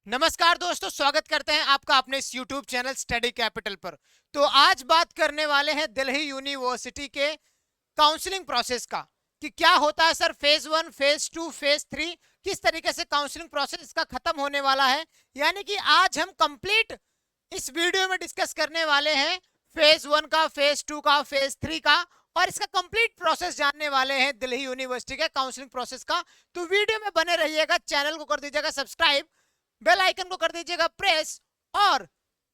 नमस्कार दोस्तों, स्वागत करते हैं आपका अपने इस YouTube चैनल स्टडी कैपिटल पर। तो आज बात करने वाले हैं दिल्ली यूनिवर्सिटी के काउंसलिंग प्रोसेस का कि क्या होता है सर, फेज 1, फेज 2, फेज 3, किस तरीके से काउंसलिंग प्रोसेस इसका खत्म होने वाला है। यानी कि आज हम कंप्लीट इस वीडियो में डिस्कस करने वाले हैं फेज 1 का, फेज 2 का, फेज 3 का, और इसका कंप्लीट प्रोसेस जानने वाले हैं दिल्ली यूनिवर्सिटी के काउंसलिंग प्रोसेस का। तो वीडियो में बने रहिएगा, चैनल को कर दीजिएगा सब्सक्राइब, बेल आइकन को कर दीजिएगा प्रेस। और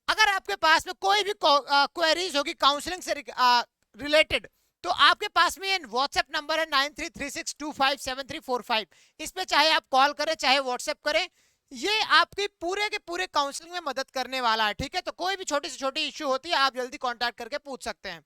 अगर आपके पास में कोई भी क्वेरीज होगी काउंसलिंग से रिलेटेड, तो आपके पास में ये व्हाट्सएप नंबर है 9336257345। इस पे चाहे आप कॉल करें चाहे व्हाट्सएप करें, ये आपकी पूरे के पूरे काउंसलिंग में मदद करने वाला है। ठीक है, तो कोई भी छोटी से छोटी इश्यू होती है आप जल्दी कांटेक्ट करके पूछ सकते हैं।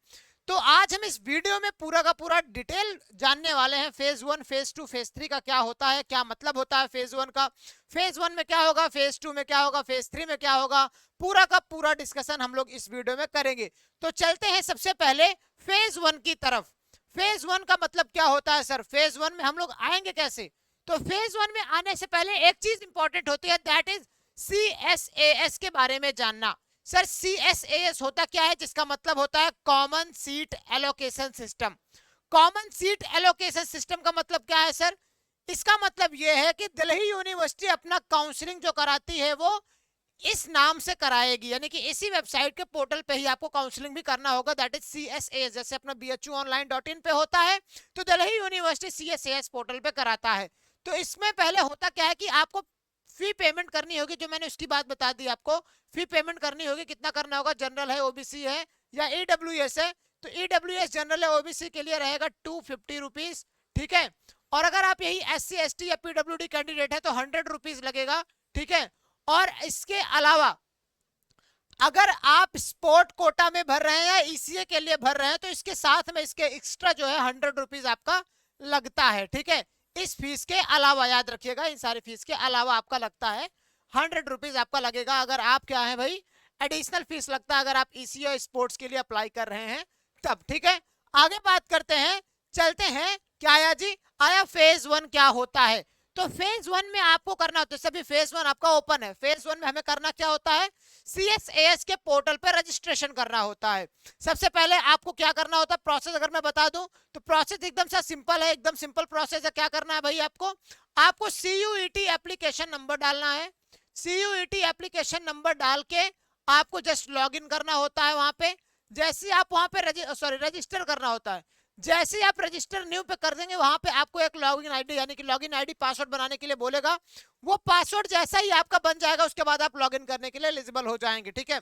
तो आज हम इस वीडियो में पूरा का पूरा डिटेल जानने वाले हैं फेज 1, फेज 2, फेज 3 का क्या होता है, क्या मतलब होता है फेज 1 का, फेज 1 में क्या होगा, फेज 2 में क्या होगा, फेज 3 में क्या होगा, पूरा का पूरा डिस्कशन हम लोग इस वीडियो में करेंगे। तो चलते हैं सबसे पहले फेज 1 की तरफ। फेज 1 का मतलब क्या होता है सर, फेज 1 में हम लोग आएंगे कैसे। तो फेज 1 में आने से पहले एक चीज इंपॉर्टेंट होती है, दैट इज CSAS के बारे में जानना। सर CSAS होता क्या है, जिसका मतलब होता है common seat allocation system. Common seat allocation system का मतलब क्या है सर, इसका मतलब यह है कि दिल्ली यूनिवर्सिटी अपना काउंसलिंग जो कराती है वो इस नाम से कराएगी, यानी कि इसी वेबसाइट के पोर्टल पे ही आपको काउंसलिंग भी करना होगा, दैट इज CSAS। जैसे अपना bhuonline.in पे होता है, तो दिल्ली यूनिवर्सिटी CSAS पोर्टल पे कराता है। तो इसमें पहले होता क्या है कि आपको फी पेमेंट करनी होगी, जो मैंने उसकी बात बता दी आपको। फी पेमेंट करनी होगी, कितना करना होगा, जनरल है, ओबीसी है या ईडब्ल्यूएस है। तो ईडब्ल्यूएस, जनरल है, ओबीसी के लिए रहेगा 250 रुपीज। ठीक है, और अगर आप यही SC ST या PWD कैंडिडेट है तो 100 रुपीज लगेगा। ठीक है, और इसके अलावा अगर आप स्पोर्ट कोटा में भर रहे हैं या ECA के लिए भर रहे हैं तो इसके साथ में इसके एक्स्ट्रा जो है 100 रुपीज आपका लगता है। ठीक है, इस फीस के अलावा, याद रखिएगा, इन सारी फीस के अलावा आपका लगता है 100 रुपीज आपका लगेगा। अगर आप क्या है भाई, एडिशनल फीस लगता है अगर आप ECA स्पोर्ट्स के लिए अप्लाई कर रहे हैं तब। ठीक है, आगे बात करते हैं, चलते हैं। क्या आया जी, आया फेज 1 क्या होता है। तो फेज 1 में आपको करना होता है, सभी फेज 1 आपका ओपन है। फेज 1 में हमें करना क्या होता है, CSAS के पोर्टल पर रजिस्ट्रेशन करना होता है। सबसे पहले आपको क्या करना होता है, प्रोसेस अगर मैं बता दूं तो प्रोसेस एकदम सा सिंपल है, एकदम सिंपल प्रोसेस है। क्या करना है भाई, आपको CUET एप्लीकेशन नंबर डालना है। CUET एप्लीकेशन नंबर डाल के आपको जस्ट लॉग इन करना होता है वहां पे। जैसे आप वहां पे रजिस्टर करना होता है। जैसे ही आप रजिस्टर न्यू पे कर देंगे, वहां पे आपको एक लॉगिन आईडी यानी कि लॉगिन आईडी पासवर्ड बनाने के लिए बोलेगा। वो पासवर्ड जैसा ही आपका बन जाएगा उसके बाद आप लॉगिन करने के लिए एलिजिबल हो जाएंगे। ठीक है,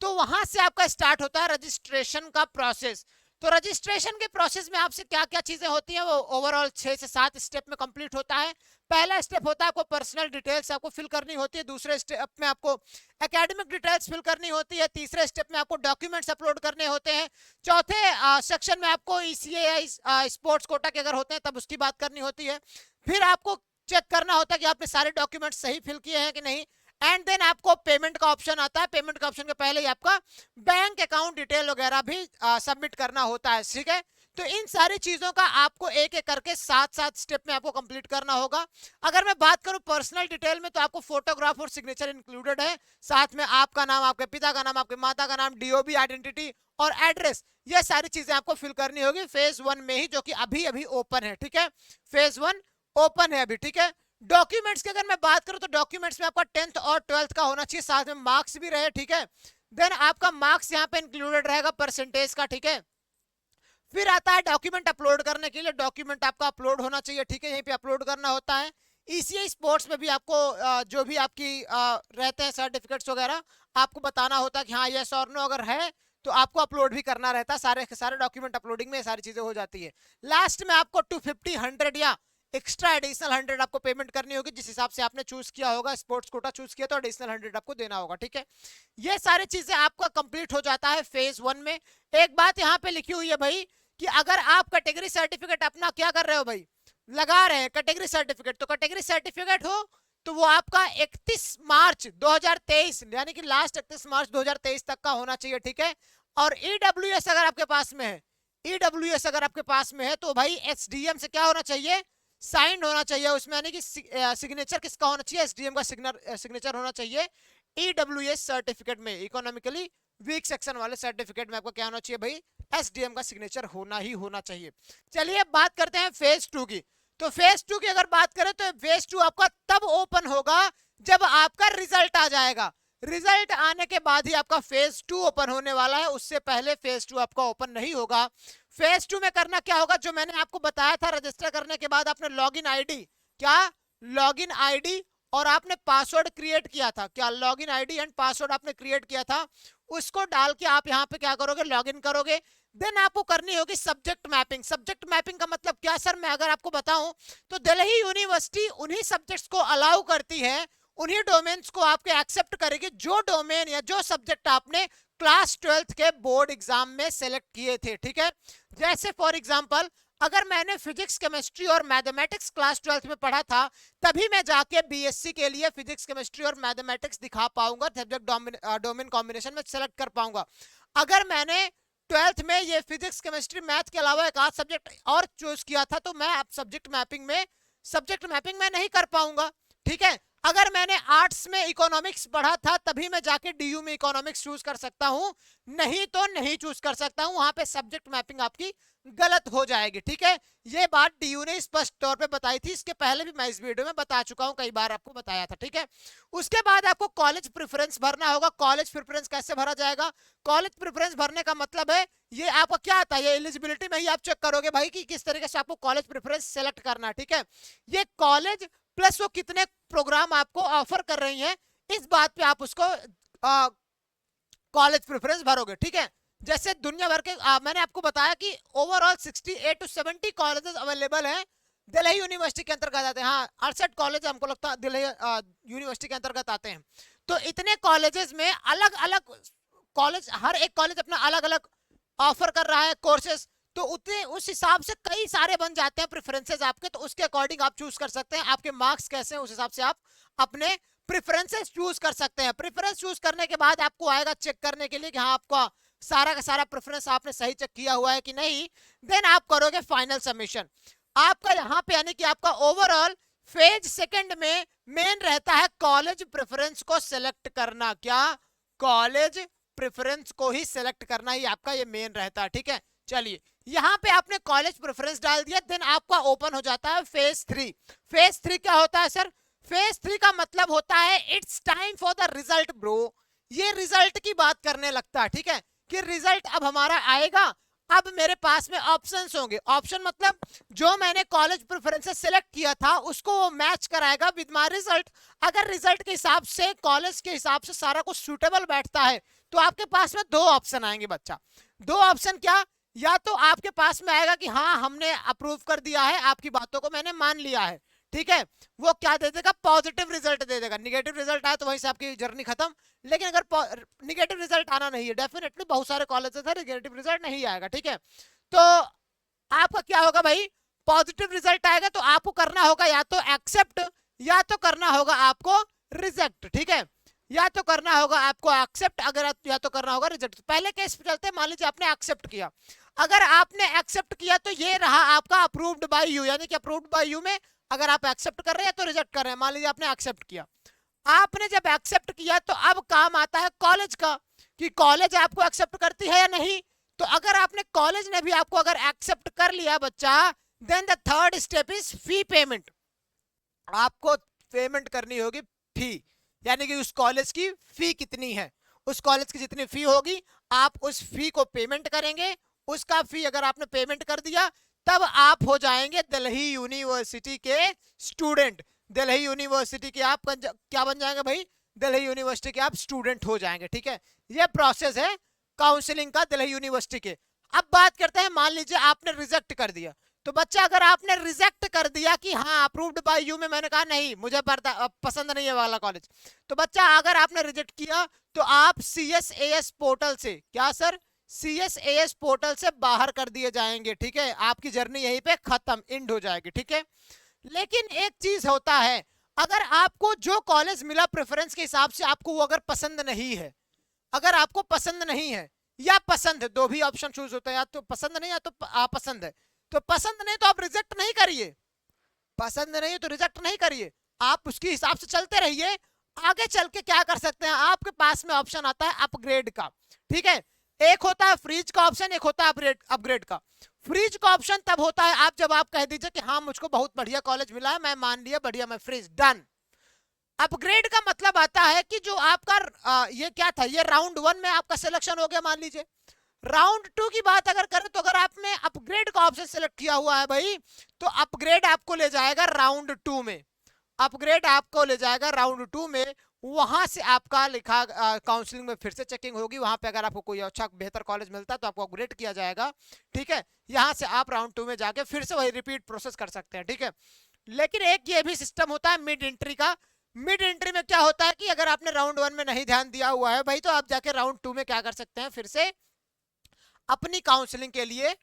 तो वहां से आपका स्टार्ट होता है रजिस्ट्रेशन का प्रोसेस। तो रजिस्ट्रेशन के प्रोसेस में आपसे क्या क्या चीजें होती हैं, वो ओवरऑल 6 से 7 स्टेप में कंप्लीट होता है। पहला स्टेप होता है आपको पर्सनल डिटेल्स आपको फिल करनी होती है। दूसरे स्टेप में आपको एकेडमिक डिटेल्स फिल करनी होती है। तीसरे स्टेप में आपको डॉक्यूमेंट्स अपलोड करने होते हैं। चौथे सेक्शन में आपको ECA या स्पोर्ट्स कोटा के अगर होते हैं तब उसकी बात करनी होती है। फिर आपको चेक करना होता है कि आपने सारे डॉक्यूमेंट्स सही फिल किए हैं कि नहीं। एंड देन आपको पेमेंट का ऑप्शन आता है। पेमेंट का ऑप्शन के पहले ही आपका बैंक अकाउंट डिटेल वगैरह भी सबमिट करना होता है। ठीक है, तो इन सारी चीजों का आपको एक एक करके 7 स्टेप में आपको कंप्लीट करना होगा। अगर मैं बात करूं पर्सनल डिटेल में, तो आपको फोटोग्राफ और सिग्नेचर इंक्लूडेड है, साथ में आपका नाम, आपके पिता का नाम, आपके माता का नाम, DOB आइडेंटिटी और एड्रेस, ये सारी चीजें आपको फिल करनी होगी फेज 1 में ही, जो कि अभी अभी ओपन है। ठीक है, फेज 1 ओपन है अभी। ठीक है, डॉक्यूमेंट्स की अगर मैं बात करूं तो डॉक्यूमेंट्स में आपका 10th और 12th का होना चाहिए, साथ में मार्क्स भी रहे। ठीक है, देन आपका मार्क्स यहाँ पे इंक्लूडेड रहेगा परसेंटेज का। ठीक है, फिर आता है डॉक्यूमेंट अपलोड करने के लिए, डॉक्यूमेंट आपका अपलोड होना चाहिए। ठीक है, यहीं पे अपलोड करना होता है। ECA स्पोर्ट्स में भी आपको जो भी आपकी रहते हैं सर्टिफिकेट्स वगैरह, आपको बताना होता है कि हाँ यस और नो, अगर है तो आपको अपलोड भी करना रहता है। सारे सारे डॉक्यूमेंट अपलोडिंग में सारी चीजें हो जाती है। लास्ट में आपको 250, 100 या एक्स्ट्रा एडिशनल 100 आपको पेमेंट करनी होगी, जिस हिसाब से आपने चूज किया होगा। स्पोर्ट्स कोटा चूज किया तो एडिशनल 100 आपको देना होगा। ठीक है, ये सारी चीजें आपका कंप्लीट हो जाता है फेज 1 में। एक बात यहाँ पे लिखी हुई है भाई कि अगर आप कैटेगरी सर्टिफिकेट अपना क्या कर रहे हो भाई, लगा रहे हैं कैटेगरी सर्टिफिकेट, तो कैटेगरी सर्टिफिकेट हो तो वो आपका 31 मार्च 2023 यानी कि लास्ट 31 मार्च 2023 तक का होना चाहिए। ठीक है, और EWS अगर आपके पास में है, EWS अगर आपके पास में है तो भाई SDM से क्या होना चाहिए, साइंड होना चाहिए उसमें, यानी कि सिग्नेचर किसका होना चाहिए, एसडीएम का सिग्नेचर होना चाहिए। ईडब्ल्यूएस सर्टिफिकेट में, इकोनॉमिकली वीक सेक्शन वाले सर्टिफिकेट में आपको क्या होना चाहिए भाई, एसडीएम का सिग्नेचर होना ही होना चाहिए। चलिए अब बात करते हैं फेज 2 की। तो फेज 2 की अगर बात करें तो फेज 2 आपका तब ओपन होगा जब आपका रिजल्ट आ जाएगा। रिजल्ट आने के बाद ही आपका फेज 2 ओपन होने वाला है, उससे पहले फेज 2 आपका ओपन नहीं होगा। फेज 2 में करना क्या होगा, जो मैंने आपको बताया था, रजिस्टर करने के बाद आपने लॉगिन आईडी, क्या लॉगिन आईडी और आपने पासवर्ड क्रिएट किया था, क्या लॉगिन आईडी एंड पासवर्ड आपने क्रिएट किया था, उसको डाल के आप यहाँ पे क्या करोगे, लॉगिन करोगे। देन आपको करनी होगी सब्जेक्ट मैपिंग। सब्जेक्ट मैपिंग का मतलब क्या सर, मैं अगर आपको बताऊं तो दिल्ली यूनिवर्सिटी उन्हीं सब्जेक्ट्स को अलाउ करती है, उन्हीं डोमेन्स को आपके एक्सेप्ट करेगी जो डोमेन या जो सब्जेक्ट आपने क्लास 12th के बोर्ड एग्जाम में सेलेक्ट किए थे। ठीक है, जैसे फॉर एग्जांपल अगर मैंने फिजिक्स केमिस्ट्री और मैथमेटिक्स क्लास 12th में पढ़ा था, तभी मैं जाके बीएससी के लिए फिजिक्स केमिस्ट्री और मैथमेटिक्स दिखा पाऊंगा, सब्जेक्ट डोमेन कॉम्बिनेशन में सेलेक्ट कर पाऊंगा। अगर मैंने 12th में ये फिजिक्स केमिस्ट्री मैथ के अलावा एक आध सब्जेक्ट और चूज किया था, तो मैं अब सब्जेक्ट मैपिंग में नहीं कर पाऊंगा। ठीक है, अगर मैंने आर्ट्स में इकोनॉमिक्स पढ़ा था, तभी मैं जाके डीयू में इकोनॉमिक्स चूज कर सकता हूं, नहीं तो नहीं चूज कर सकता हूं, वहां पे सब्जेक्ट मैपिंग आपकी गलत हो जाएगी। ठीक है, ये बात डीयू ने स्पष्ट तौर पे बताई थी, इसके पहले भी मैं इस वीडियो में बता चुका हूं, कई बार आपको बताया था। ठीक है, उसके बाद आपको कॉलेज प्रेफरेंस भरना होगा। कॉलेज प्रेफरेंस कैसे भरा जाएगा, कॉलेज प्रेफरेंस भरने का मतलब है, ये आपका क्या आता है, ये एलिजिबिलिटी में ही आप चेक करोगे भाई कि किस तरीके से आपको कॉलेज प्रेफरेंस सेलेक्ट करना है। ठीक है, ये कॉलेज प्लस वो कितने प्रोग्राम आपको ऑफर कर रही हैं, इस बात पे आप उसको कॉलेज प्रेफरेंस भरोगे। ठीक है, जैसे दुनिया भर के मैंने आपको बताया कि ओवरऑल 68 to 70 कॉलेजेस अवेलेबल हैं, दिल्ली यूनिवर्सिटी के अंतर्गत आते हैं। हाँ, 68 कॉलेज हमको लगता है दिल्ली यूनिवर्सिटी के अंतर्गत आते हैं। तो इतने कॉलेजेस में अलग अलग कॉलेज, हर एक कॉलेज अपना अलग अलग ऑफर कर रहा है कोर्सेज, तो उतने उस हिसाब से कई सारे बन जाते हैं प्रेफरेंसेस आपके, तो उसके अकॉर्डिंग आप चूज कर सकते हैं। आपके मार्क्स कैसे हैं उस हिसाब से आप अपने प्रेफरेंसेस चूज कर सकते हैं। प्रेफरेंस चूज करने के बाद आपको आएगा चेक करने के लिए कि हाँ आपका सारा का सारा प्रेफरेंस आपने सही चेक किया हुआ है कि नहीं। देन आप करोगे फाइनल सबमिशन। आपका यहाँ पे यानी कि आपका ओवरऑल फेज सेकंड में मेन रहता है कॉलेज प्रेफरेंस को सिलेक्ट करना। क्या, कॉलेज प्रेफरेंस को ही सिलेक्ट करना ही आपका ये मेन रहता है। ठीक है, चलिए यहाँ पे आपने कॉलेज प्रेफरेंस डाल दिया, देन आपका ओपन हो जाता है फेज 3। फेज 3 क्या होता है सर, फेज 3 का मतलब होता है it's time for the result bro. ये रिजल्ट की बात करने लगता है। ठीक है, कि रिजल्ट अब हमारा आएगा, अब मेरे पास में ऑप्शंस होंगे। ऑप्शन मतलब जो मैंने कॉलेज प्रेफरेंसेस सिलेक्ट किया था उसको वो मैच कराएगा विद माय रिजल्ट। अगर रिजल्ट के हिसाब से, कॉलेज के हिसाब से सारा कुछ सूटेबल बैठता है, तो आपके पास में दो ऑप्शन आएंगे बच्चा। दो ऑप्शन क्या, या तो आपके पास में आएगा कि हाँ हमने अप्रूव कर दिया है, आपकी बातों को मैंने मान लिया है। ठीक है, वो क्या दे देगा, पॉजिटिव रिजल्ट दे देगा। निगेटिव रिजल्ट आया तो वहीं से आपकी जर्नी खत्म। लेकिन अगर निगेटिव रिजल्ट आना नहीं है, डेफिनेटली बहुत सारे कॉलेजेस है निगेटिव रिजल्ट नहीं आएगा। ठीक है, तो आपका क्या होगा भाई, पॉजिटिव रिजल्ट आएगा तो आपको करना होगा या तो एक्सेप्ट, या तो करना होगा आपको रिजेक्ट। ठीक है, या तो करना होगा आपको एक्सेप्ट, अगर या तो करना होगा रिजेक्ट। पहले केस पे चलते हैं, मान लीजिए आपने एक्सेप्ट किया। अगर आपने एक्सेप्ट किया तो ये रहा आपका अप्रूव्ड बाय यू, यानी कि अप्रूव्ड बाय यू में अगर आप एक्सेप्ट कर रहे हैं तो रिजेक्ट कर रहे हैं। मान लीजिए आपने एक्सेप्ट किया, आपने जब एक्सेप्ट किया तो अब काम आता है कॉलेज का, कि कॉलेज आपको एक्सेप्ट करती है या नहीं। तो अगर आपने, कॉलेज ने भी आपको अगर एक्सेप्ट कर लिया बच्चा, then the third step is fee payment. आपको पेमेंट करनी होगी फी, यानी कि उस कॉलेज की फी कितनी है, उस कॉलेज की जितनी फी होगी आप उस फी को पेमेंट करेंगे। उसका फी अगर आपने पेमेंट कर दिया, तब आप हो जाएंगे दिल्ली यूनिवर्सिटी के स्टूडेंट। दिल्ली यूनिवर्सिटी के आप क्या बन जाएंगे भाई, दिल्ली यूनिवर्सिटी के आप स्टूडेंट हो जाएंगे। ठीक है, ये प्रोसेस है काउंसलिंग का दिल्ली यूनिवर्सिटी के। अब बात करते हैं, मान लीजिए आपने रिजेक्ट कर दिया, तो बच्चा अगर आपने रिजेक्ट कर दिया कि हाँ अप्रूव्ड बाय यू में मैंने कहा नहीं मुझे पसंद नहीं है वाला कॉलेज, तो बच्चा अगर आपने रिजेक्ट किया तो आप CSAS पोर्टल से, क्या सर, CSAS पोर्टल से बाहर कर दिए जाएंगे। ठीक है, आपकी जर्नी यहीं पे खत्म, एंड हो जाएगी। ठीक है, लेकिन एक चीज होता है, अगर आपको जो कॉलेज मिला प्रेफरेंस के हिसाब से आपको वो अगर पसंद नहीं है, अगर आपको पसंद नहीं है या पसंद है, दो भी ऑप्शन चूज होता है, या तो पसंद नहीं या तो पसंद है, तो पसंद नहीं तो आप रिजेक्ट नहीं करिए। पसंद नहीं है तो रिजेक्ट नहीं करिए, आप उसके हिसाब से चलते रहिए। आगे चल के क्या कर सकते हैं, आपके पास में ऑप्शन आता है अपग्रेड का, ठीक है। एक होता है फ्रीज का ऑप्शन, एक होता है अपग्रेड का। फ्रीज का ऑप्शन तब होता है आप जब आप कह दीजिए कि हाँ मुझको बहुत बढ़िया कॉलेज मिला है, मैं मान लिया, बढ़िया, मैं फ्रीज, डन। अपग्रेड का मतलब आता है कि जो आपका ये क्या था, ये राउंड 1 में आपका सिलेक्शन हो गया मान लीजिए, राउंड 2 की बात अगर करें तो अगर आपने अपग्रेड का ऑप्शन सेलेक्ट किया हुआ है भाई, तो अपग्रेड आपको ले जाएगा राउंड 2 में, अपग्रेड आपको ले जाएगा राउंड 2 में। वहां से आपका लिखा काउंसलिंग में फिर से चेकिंग होगी, वहां पे अगर आपको कोई अच्छा बेहतर कॉलेज मिलता है तो आपको अपग्रेड किया जाएगा, ठीक है। यहां से आप राउंड 2 में जाके फिर से वही रिपीट प्रोसेस कर सकते हैं, ठीक है। लेकिन एक ये भी सिस्टम होता है मिड एंट्री का। मिड एंट्री में क्या होता है कि अगर आपने राउंड 1 में नहीं ध्यान दिया हुआ है भाई, तो आप जाके राउंड 2 में क्या कर सकते हैं, फिर से अपनी काउंसलिंग के लिए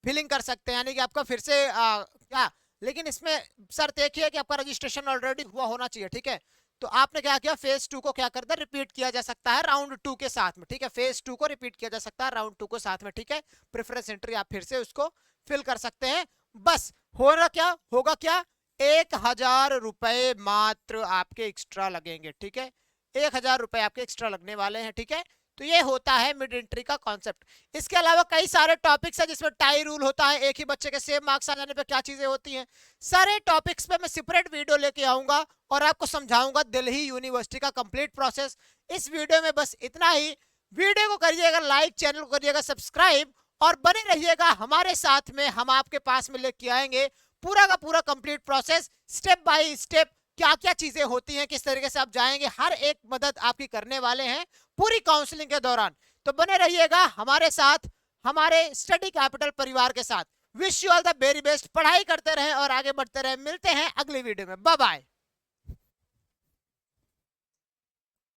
फिलिंग कर सकते हैं, यानी कि आपका फिर से क्या, लेकिन इसमें शर्त एक ही है कि आपका रजिस्ट्रेशन ऑलरेडी हुआ होना चाहिए, ठीक है। तो आपने क्या किया, फेज 2 को क्या कर दिया, रिपीट किया जा सकता है राउंड 2 के साथ में, ठीक है। फेज 2 को रिपीट किया जा सकता है राउंड 2 के साथ में, ठीक है। प्रेफरेंस एंट्री आप फिर से उसको फिल कर सकते हैं। बस होगा क्या, 1000 रुपए मात्र आपके एक्स्ट्रा लगेंगे, ठीक है। 1000 रुपए आपके एक्स्ट्रा लगने वाले हैं, ठीक है। तो ये होता है मिड एंट्री का कॉन्सेप्ट। इसके अलावा कई सारे टॉपिक्स हैं जिसमें टाई रूल होता है, एक ही बच्चे के सेम मार्क्स आ जाने पे क्या चीजें होती हैं, सारे टॉपिक्स पे मैं सेपरेट वीडियो लेके आऊंगा और आपको समझाऊंगा दिल्ली यूनिवर्सिटी का कंप्लीट प्रोसेस। इस वीडियो में बस इतना ही। वीडियो को करिएगा लाइक, चैनल को करिएगा सब्सक्राइब और बने रहिएगा हमारे साथ में। हम आपके पास में लेके आएंगे पूरा का पूरा complete process, step by step क्या क्या चीजें होती हैं, किस तरीके से आप जाएंगे, हर एक मदद आपकी करने वाले हैं पूरी काउंसलिंग के दौरान। तो बने रहिएगा हमारे साथ, हमारे स्टडी कैपिटल परिवार के साथ। Wish you all the very best, पढ़ाई करते रहें और आगे बढ़ते रहें। मिलते हैं अगली वीडियो में, बाय बाय।